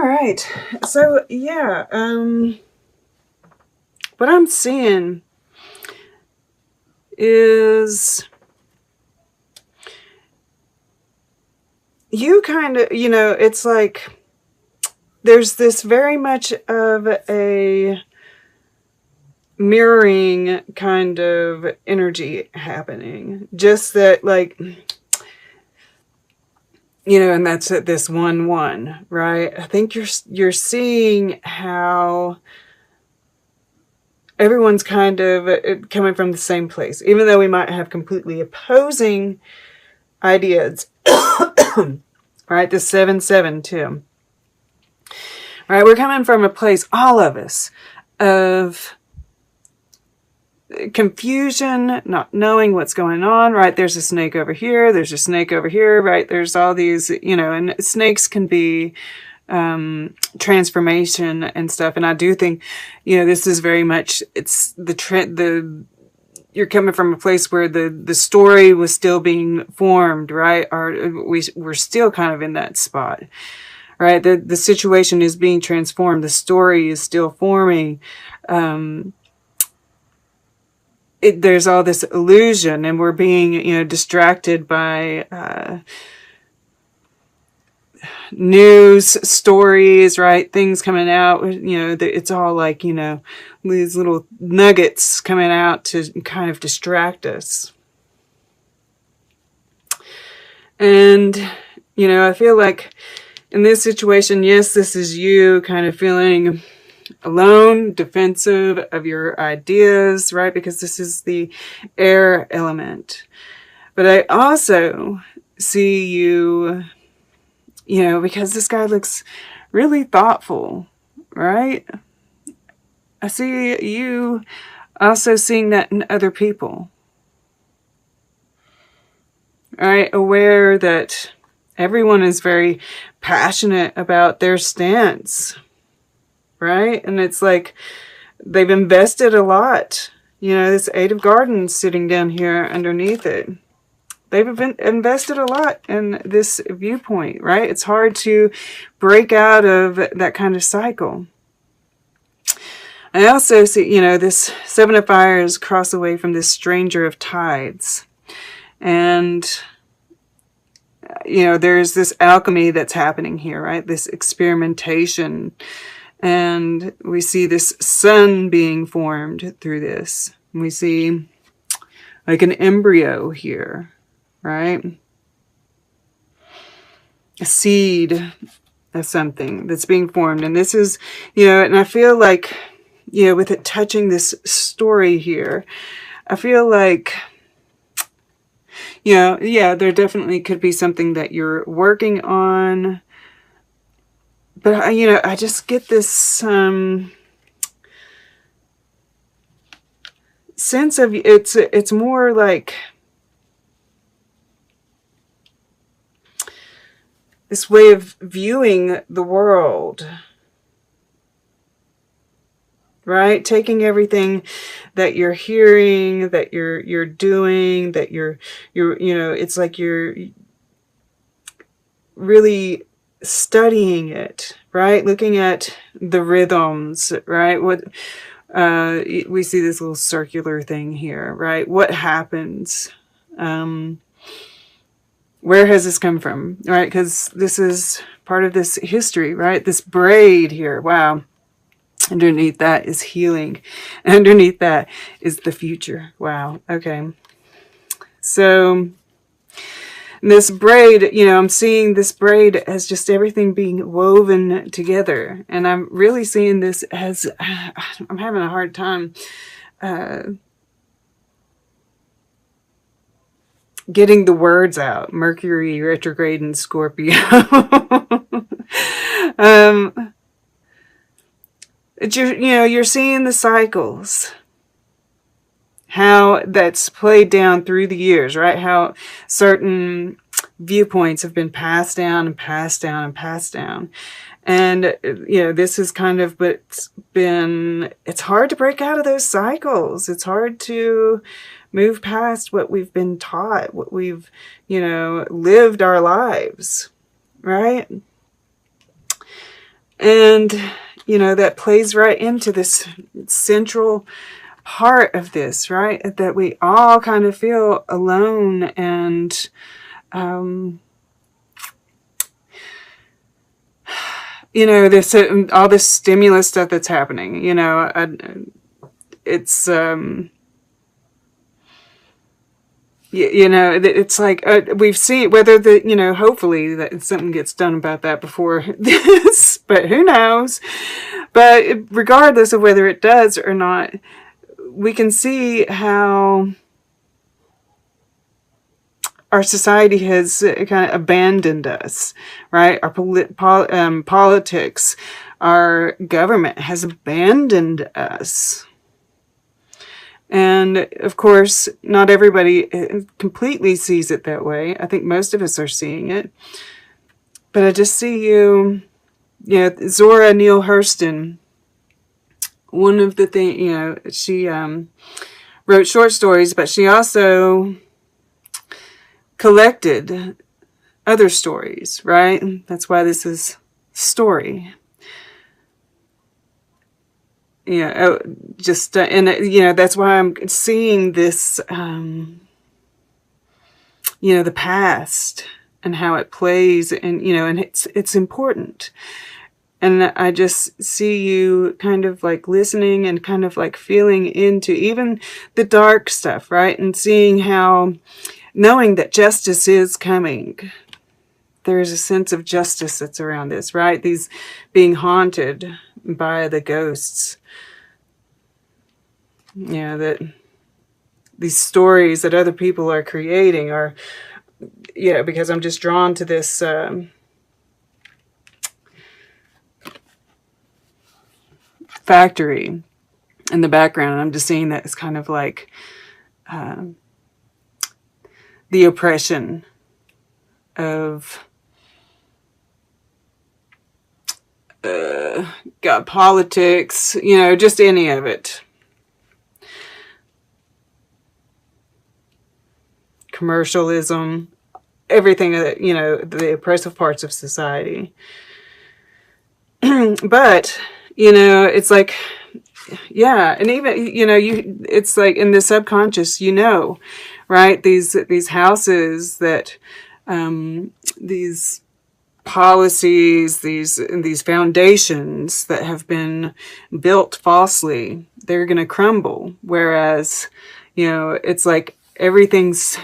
right. So, yeah, what I'm seeing is you kind of, it's like there's this very much of a mirroring kind of energy happening. Just that, like, and that's at this 1-1, right? I think you're seeing how everyone's kind of coming from the same place, even though we might have completely opposing ideas. Right, the 7-7 too. Right, we're coming from a place, all of us, of confusion, not knowing what's going on, right? There's a snake over here, there's a snake over here, right? There's all these, and snakes can be transformation and stuff. And I do think, this is very much, it's you're coming from a place where the story was still being formed, right? Or we're still kind of in that spot, right? The situation is being transformed. The story is still forming. There's all this illusion, and we're being, distracted by news stories, right? Things coming out, it's all like, these little nuggets coming out to kind of distract us. And, I feel like in this situation, yes, this is you kind of feeling alone, defensive of your ideas, right? Because this is the air element. But I also see you, because this guy looks really thoughtful, right? I see you also seeing that in other people. All right, aware that everyone is very passionate about their stance, right? And it's like they've invested a lot. This 8 of Gardens sitting down here underneath it. They've invested a lot in this viewpoint, right? It's hard to break out of that kind of cycle. I also see, this 7 of Fires cross away from this stranger of tides. And, there's this alchemy that's happening here, right? This experimentation. And we see this sun being formed through this. We see like an embryo here, right? A seed of something that's being formed. And this is, and I feel like, with it touching this story here, I feel like, yeah, there definitely could be something that you're working on. But, I just get this sense of it's more like this way of viewing the world, right? Taking everything that you're hearing, that you're doing, that you're it's like you're really studying it, right? Looking at the rhythms, right? What we see this little circular thing here, right? What happens? Where has this come from, right? Because this is part of this history, right? This braid here, wow. Underneath that is healing. Underneath that is the future. Wow. Okay. So this braid, I'm seeing this braid as just everything being woven together. And I'm really seeing this as, I'm having a hard time getting the words out. Mercury retrograde in Scorpio. You're seeing the cycles. How that's played down through the years, right? How certain viewpoints have been passed down and passed down and passed down. And, this is kind of what's been, it's hard to break out of those cycles. It's hard to move past what we've been taught, what we've, lived our lives, right? And, you know, that plays right into this central part of this, right? That we all kind of feel alone and, you know, this, all this stimulus stuff that's happening, you know, it's, you know, it's like we've seen whether the, you know, hopefully that something gets done about that before this, but who knows? But regardless of whether it does or not, we can see how our society has kind of abandoned us, right? Our politics, our government has abandoned us. And of course, not everybody completely sees it that way. I think most of us are seeing it. But I just see you, yeah, Zora Neale Hurston, one of the things, you know, she wrote short stories, but she also collected other stories, right? That's why this is story. Yeah, just and you know, that's why I'm seeing this, you know, the past and how it plays, and you know, and it's important. And I just see you kind of like listening and kind of like feeling into even the dark stuff, right? And seeing how, knowing that justice is coming. There's a sense of justice that's around this, right? These being haunted by the ghosts. Yeah, that these stories that other people are creating are, you know, because I'm just drawn to this factory in the background. And I'm just seeing that as kind of like the oppression of God, politics, you know, just any of it. Commercialism, everything that, you know, the oppressive parts of society. But, you know, it's like, yeah, and even, you know, it's like in the subconscious, you know, right? These houses that, these policies, these foundations that have been built falsely, they're going to crumble. Whereas, you know, it's like everything's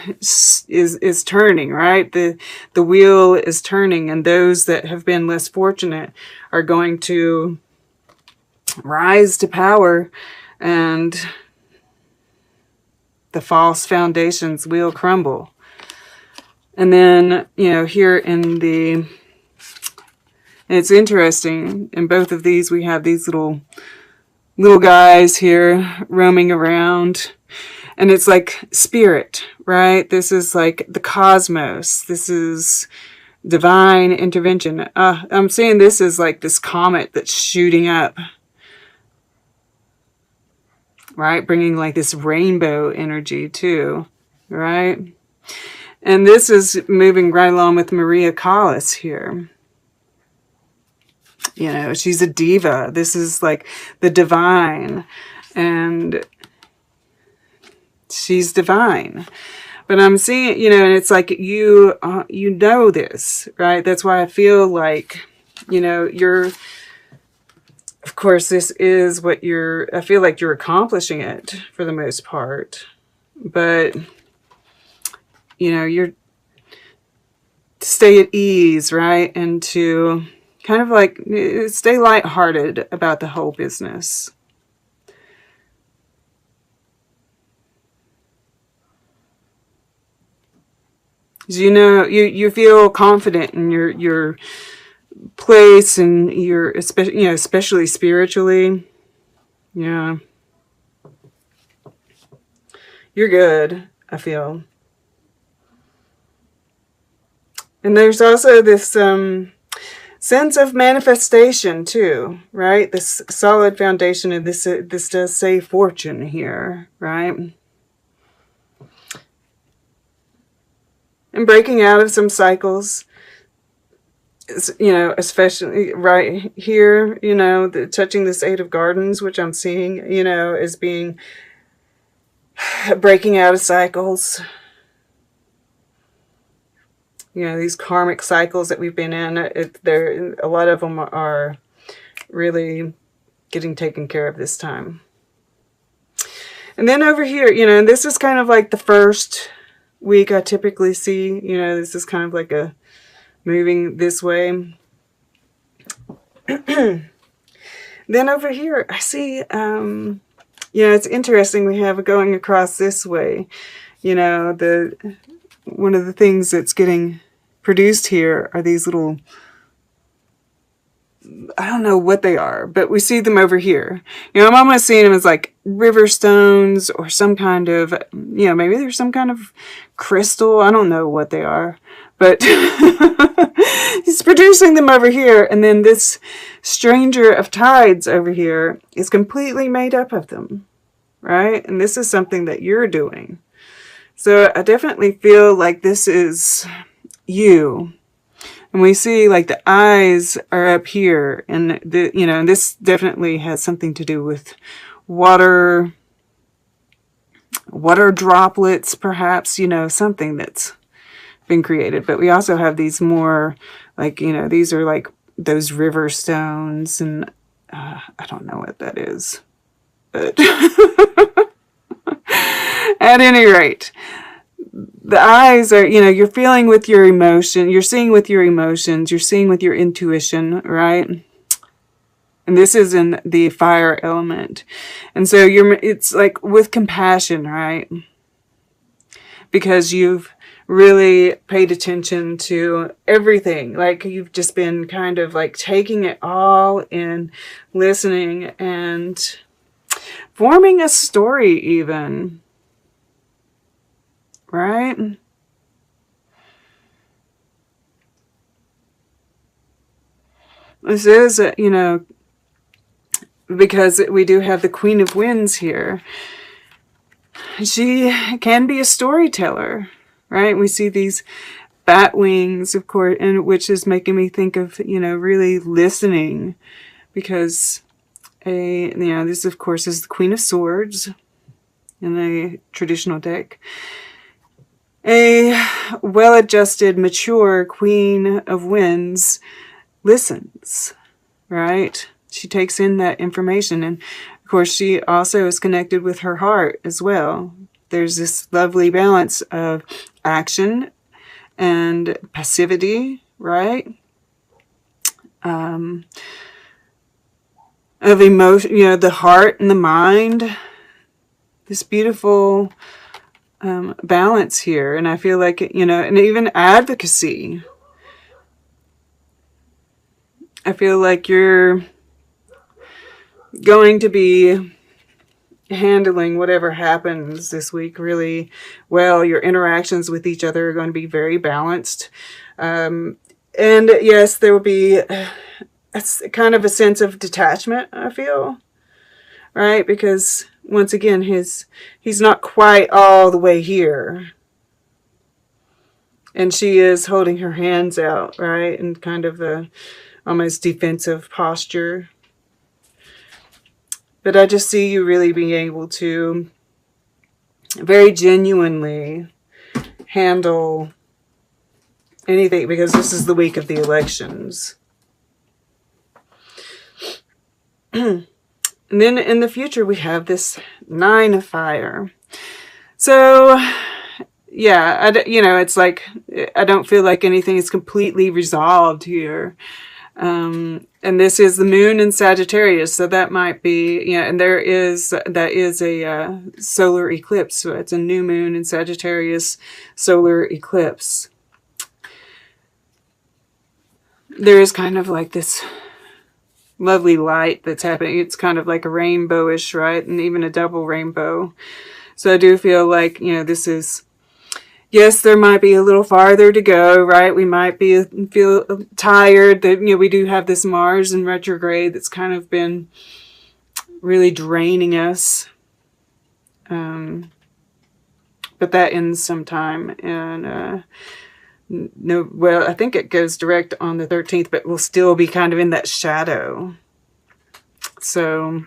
is turning, right? The wheel is turning, and those that have been less fortunate are going to rise to power, and the false foundations will crumble. And then, you know, here in the, it's interesting, in both of these we have these little guys here roaming around, and it's like spirit, right? This is like the cosmos. This is divine intervention. I'm saying this is like this comet that's shooting up, right? Bringing like this rainbow energy too, right? And this is moving right along with Maria Callas here. You know, she's a diva. This is like the divine, and she's divine. But I'm seeing, you know, and it's like you know this, right? That's why I feel like, you know, you're, of course, this is what I feel like you're accomplishing it for the most part. But, you know, you're to stay at ease, right? And to kind of like stay lighthearted about the whole business. You know, you feel confident in your place, and your, especially, you know, especially spiritually. Yeah, you're good, I feel. And there's also this sense of manifestation too, right? This solid foundation, and this does say fortune here, right? And breaking out of some cycles. you know, especially right here, you know, touching this Eight of Gardens, which I'm seeing, you know, as being breaking out of cycles. You know, these karmic cycles that we've been in, a lot of them are really getting taken care of this time. And then over here, you know, and this is kind of like the first week I typically see, you know, this is kind of like a moving this way. Then over here, I see, you know, it's interesting we have it going across this way. You know, one of the things that's getting produced here are these little, I don't know what they are, but we see them over here. You know, I'm almost seeing them as like river stones or some kind of, you know, maybe there's some kind of crystal. I don't know what they are, but he's producing them over here. And then this stranger of tides over here is completely made up of them, right? And this is something that you're doing. So I definitely feel like this is you. And we see like the eyes are up here, and you know, this definitely has something to do with water droplets, perhaps, you know, something that's been created. But we also have these more like, you know, these are like those river stones, and I don't know what that is, but at any rate, the eyes are, you know, you're feeling with your emotion, you're seeing with your emotions, you're seeing with your intuition, right? And this is in the fire element. And so it's like with compassion, right? Because you've really paid attention to everything. Like you've just been kind of like taking it all in, listening and forming a story even. Right? This is, you know, because we do have the Queen of Winds here. She can be a storyteller, right? We see these bat wings, of course, and which is making me think of, you know, really listening, because you know, this of course is the Queen of Swords in a traditional deck. A well-adjusted, mature Queen of Winds listens, right? She takes in that information. And of course, she also is connected with her heart as well. There's this lovely balance of action and passivity, right? Of emotion, you know, the heart and the mind. This beautiful balance here. And I feel like, you know, and even advocacy. I feel like you're going to be handling whatever happens this week really well. Your interactions with each other are going to be very balanced. And yes, there will be kind of a sense of detachment, I feel. Right? Because once again, he's not quite all the way here. And she is holding her hands out, right? In kind of a almost defensive posture. But I just see you really being able to very genuinely handle anything, because this is the week of the elections. And then in the future, we have this 9 of Fire. So, yeah, you know, it's like, I don't feel like anything is completely resolved here. And this is the moon in Sagittarius, so that might be, yeah, and that is a solar eclipse. So it's a new moon in Sagittarius solar eclipse. There is kind of like this lovely light that's happening. It's kind of like a rainbowish, right? And even a double rainbow. So I do feel like, you know, this is, yes, there might be a little farther to go, right? We might feel tired. That, you know, we do have this Mars in retrograde that's kind of been really draining us. But that ends sometime. And No, well, I think it goes direct on the 13th, but we'll still be kind of in that shadow. So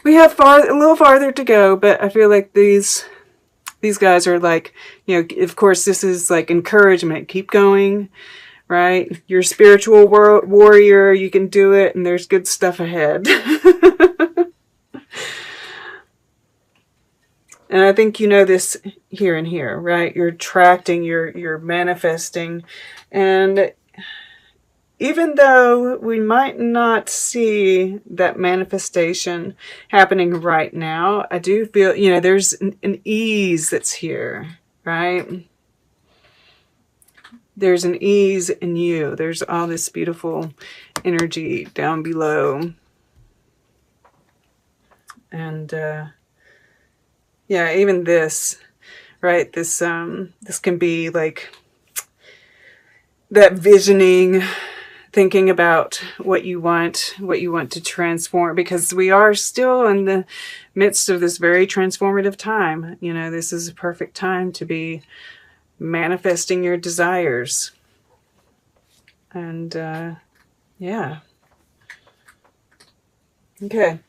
we have a little farther to go, but I feel like these guys are like, you know, of course, this is like encouragement. Keep going, right? You're a spiritual warrior. You can do it, and there's good stuff ahead. And I think you know this here and here, right? You're attracting, you're manifesting. And even though we might not see that manifestation happening right now, I do feel, you know, there's an ease that's here, right? There's an ease in you. There's all this beautiful energy down below. And, yeah, even this, right? This can be like that visioning, thinking about what you want to transform, because we are still in the midst of this very transformative time. You know, this is a perfect time to be manifesting your desires. And yeah. Okay.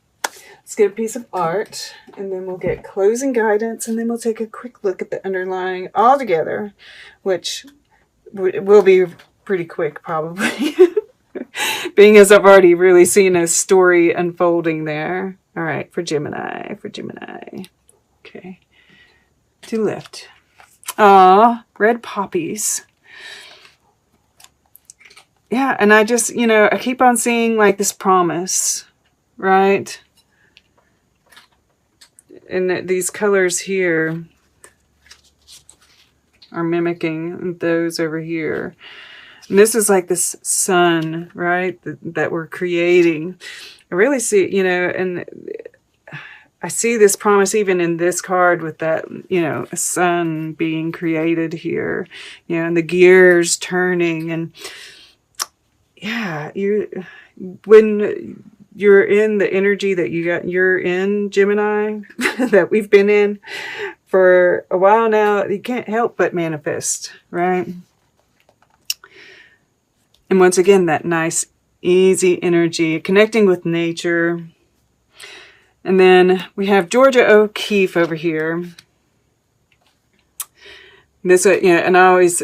Let's get a piece of art, and then we'll get closing guidance, and then we'll take a quick look at the underlying altogether, which will be pretty quick probably, being as I've already really seen a story unfolding there. All right, for Gemini. Okay, to lift. Red poppies. Yeah, and I just, you know, I keep on seeing like this promise, right? And these colors here are mimicking those over here. And this is like this sun, right, that we're creating. I really see, you know, and I see this promise even in this card with that, you know, a sun being created here, you know, and the gears turning. And yeah, when you're in the energy that you're in, Gemini, that we've been in for a while now, you can't help but manifest, right? And once again, that nice, easy energy, connecting with nature. And then we have Georgia O'Keeffe over here. This, you know, and I always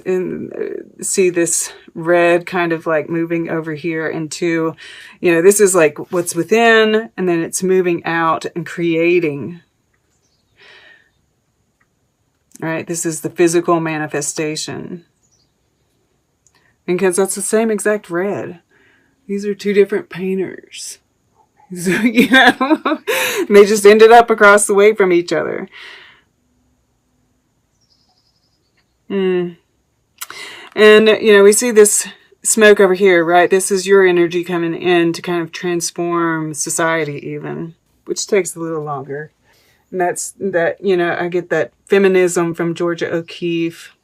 see this red kind of like moving over here into, you know, this is like what's within, and then it's moving out and creating. All right, this is the physical manifestation. Because that's the same exact red. These are two different painters. So, you know, they just ended up across the way from each other. And, you know, we see this smoke over here, right? This is your energy coming in to kind of transform society even, which takes a little longer. And that's that, you know, I get that feminism from Georgia O'Keeffe.